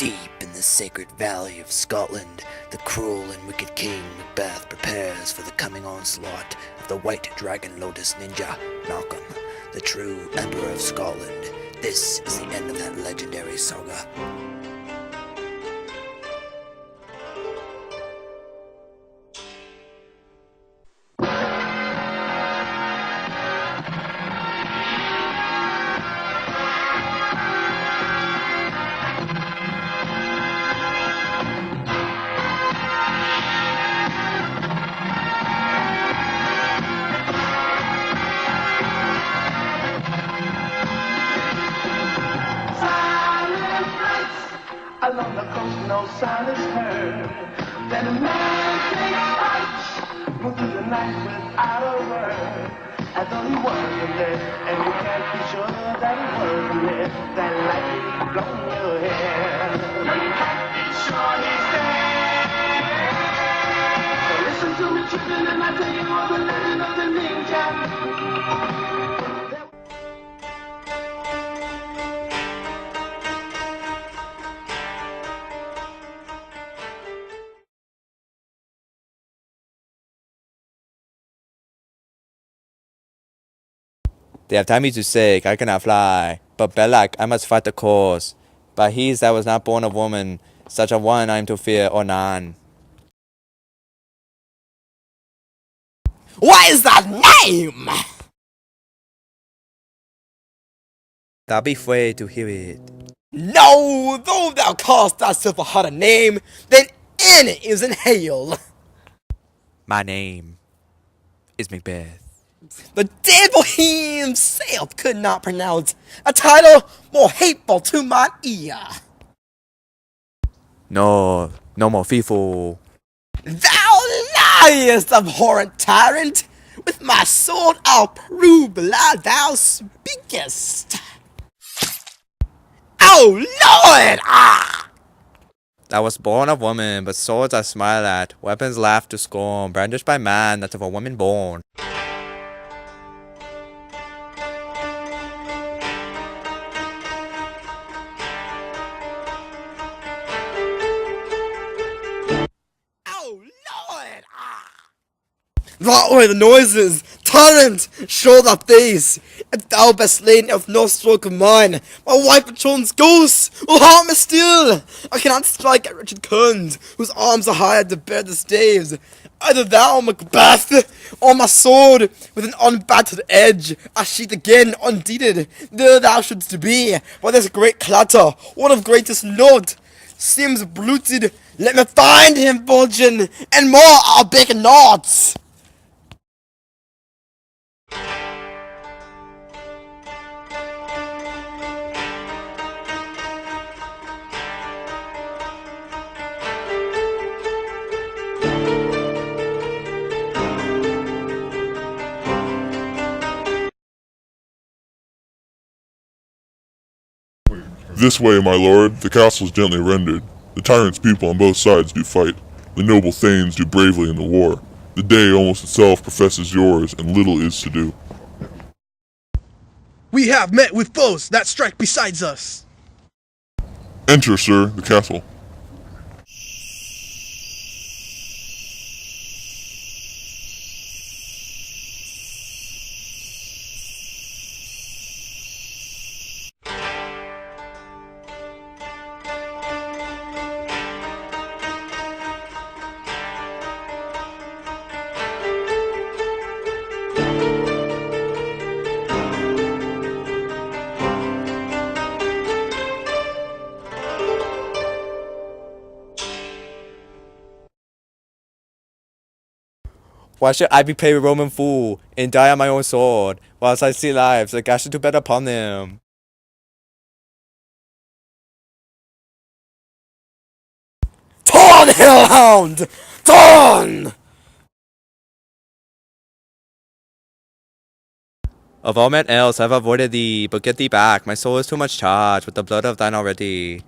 Deep in the sacred valley of Scotland, the cruel and wicked King Macbeth prepares for the coming onslaught of the White Dragon Lotus Ninja, Malcolm, the true Emperor of Scotland. This is the end of that legendary saga. Along the coast, no sound is heard. Then a man takes flight, move through the night without a word. As though he wasn't there, and you can't be sure that he wasn't there. That lightly blowing your hair. No, you can't be sure he's there. So listen to me, children, and I'll tell you all the legend of the ninja. They have taught me to sick, I cannot fly. But Belak, I must fight the cause. But he that was not born of woman, such a one I am to fear or none. What is that name? Thou be afraid to hear it. No, though thou callest thyself a harder name, then in it is an hail. My name is Macbeth. The devil he himself could not pronounce a title more hateful to my ear. No more fearful. Thou liest, abhorrent tyrant! With my sword I'll prove the lie thou speakest. Oh Lord! Ah! I was born of woman, but swords I smile at, weapons laugh to scorn, brandished by man that's of a woman born. What were the noises? Tyrant, show thy face! If thou best slain of no stroke of mine, my wife and children's ghosts will haunt me still! I cannot strike at wretched Kund, whose arms are hired to bear the staves. Either thou, Macbeth, or my sword, with an unbattered edge, I sheath again, undeeded. There thou shouldst be, by this great clatter, one of greatest note. Seems bloated, let me find him, Bulgin, and more I'll beg not! This way, my lord, the castle is gently rendered. The tyrant's people on both sides do fight. The noble thanes do bravely in the war. The day almost itself professes yours, and little is to do. We have met with foes that strike besides us. Enter, sir, the castle. Why should I be played with Roman fool, and die on my own sword, whilst I see lives, a gash to bet upon them? Torn, hellhound! Torn! Of all men else I have avoided thee, but get thee back, my soul is too much charged with the blood of thine already.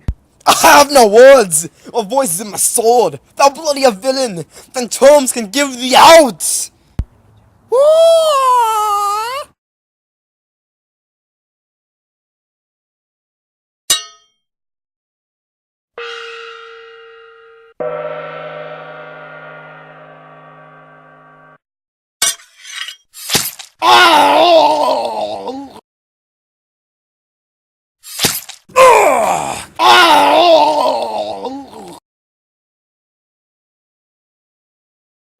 I have no words or voices in my sword. Thou bloody a villain, then terms can give thee out.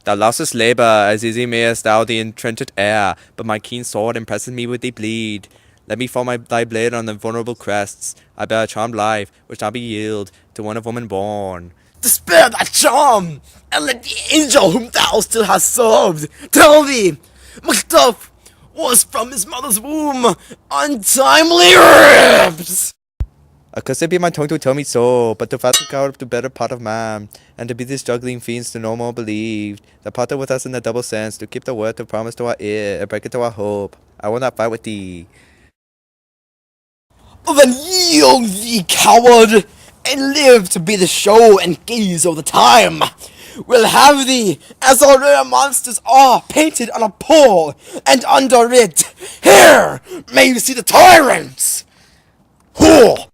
Thou lostest labour, as easy mayest thou the entrenched air, but my keen sword impresses me with the bleed. Let me fall thy blade on the vulnerable crests. I bear a charmed life, which now be yield to one of woman born. Despair thy charm, and let the angel whom thou still hast served tell thee, Macduff was from his mother's womb untimely ripped. Accursed be my tongue to tell me so, but to fathom God the better part of man, and to be these juggling fiends to no more believed, that parted with us in the double sense, to keep the word to promise to our ear, and break it to our hope. I will not fight with thee. Then yield thee, coward, and live to be the show and gaze of the time. We'll have thee, as our rare monsters are, painted on a pole, and under it, here may you see the tyrants. Whoa!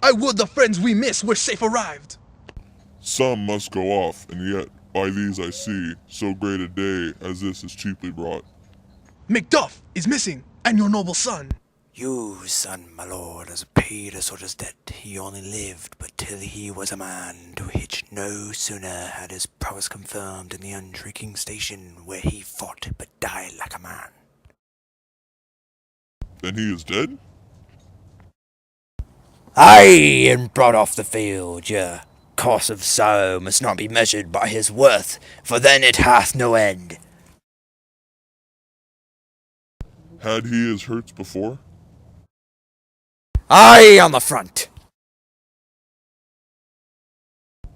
I would the friends we miss were safe arrived. Some must go off, and yet by these I see so great a day as this is cheaply brought. Macduff is missing, and your noble son. You, son, my lord, has paid a soldier's debt. He only lived but till he was a man, to which no sooner had his prowess confirmed in the unshrinking station where he fought but died like a man. Then he is dead? Aye, and brought off the field, your course of sorrow must not be measured by his worth, for then it hath no end. Had he his hurts before? Aye, on the front.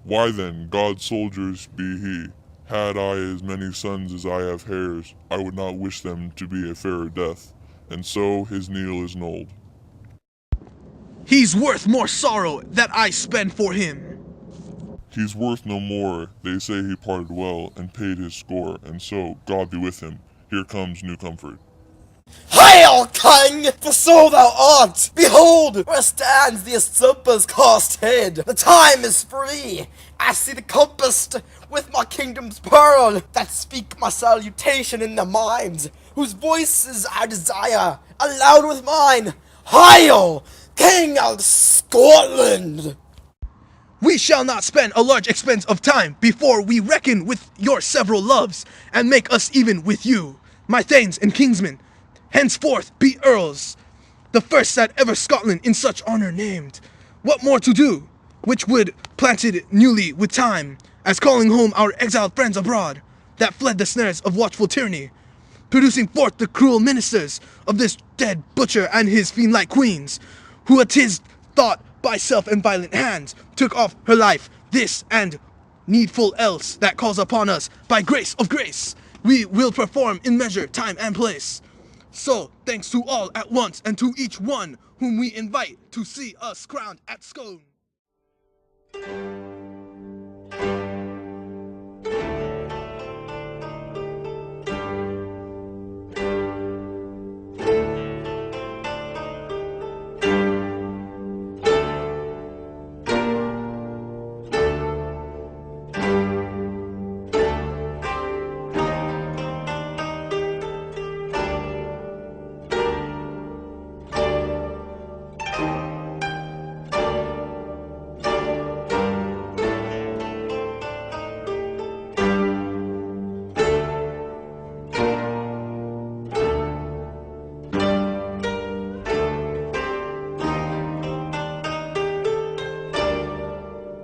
Why then, God's soldiers be he. Had I as many sons as I have hairs, I would not wish them to be a fairer death, and so his kneel is knolled. He's worth more sorrow that I spend for him. He's worth no more, they say he parted well, and paid his score, and so, God be with him, here comes new comfort. Hail, King! For so thou art! Behold, where stands the usurper's cursed head! The time is free! I see the compassed with my kingdom's pearl, that speak my salutation in their minds, whose voices I desire, aloud with mine! Hail, King of Scotland! We shall not spend a large expense of time before we reckon with your several loves, and make us even with you, my thanes and kingsmen. Henceforth be earls, the first that ever Scotland in such honor named. What more to do, which would planted newly with time, as calling home our exiled friends abroad, that fled the snares of watchful tyranny, producing forth the cruel ministers of this dead butcher and his fiend-like queens, who at his thought by self and violent hands took off her life, this and needful else that calls upon us by grace of grace, we will perform in measure, time, and place. So, thanks to all at once and to each one whom we invite to see us crowned at Scone.